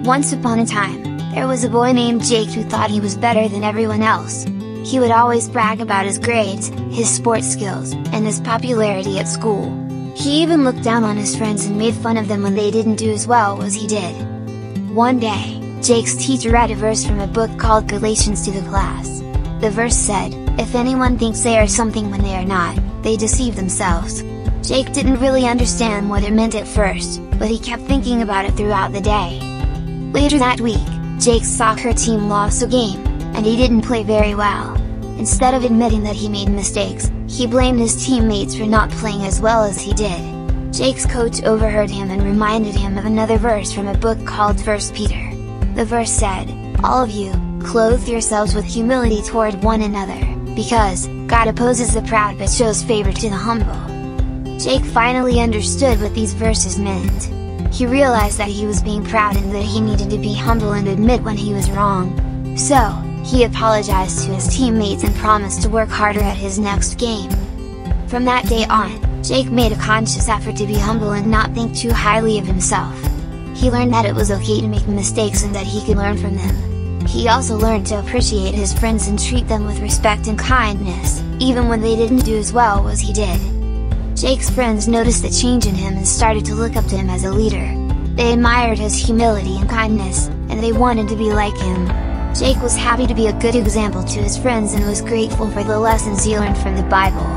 Once upon a time, there was a boy named Jake who thought he was better than everyone else. He would always brag about his grades, his sports skills, and his popularity at school. He even looked down on his friends and made fun of them when they didn't do as well as he did. One day, Jake's teacher read a verse from a book called Galatians to the class. The verse said, "If anyone thinks they are something when they are not, they deceive themselves." Jake didn't really understand what it meant at first, but he kept thinking about it throughout the day. Later that week, Jake's soccer team lost a game, and he didn't play very well. Instead of admitting that he made mistakes, he blamed his teammates for not playing as well as he did. Jake's coach overheard him and reminded him of another verse from a book called 1 Peter. The verse said, "All of you, clothe yourselves with humility toward one another, because God opposes the proud but shows favor to the humble." Jake finally understood what these verses meant. He realized that he was being proud and that he needed to be humble and admit when he was wrong. So, he apologized to his teammates and promised to work harder at his next game. From that day on, Jake made a conscious effort to be humble and not think too highly of himself. He learned that it was okay to make mistakes and that he could learn from them. He also learned to appreciate his friends and treat them with respect and kindness, even when they didn't do as well as he did. Jake's friends noticed the change in him and started to look up to him as a leader. They admired his humility and kindness, and they wanted to be like him. Jake was happy to be a good example to his friends and was grateful for the lessons he learned from the Bible.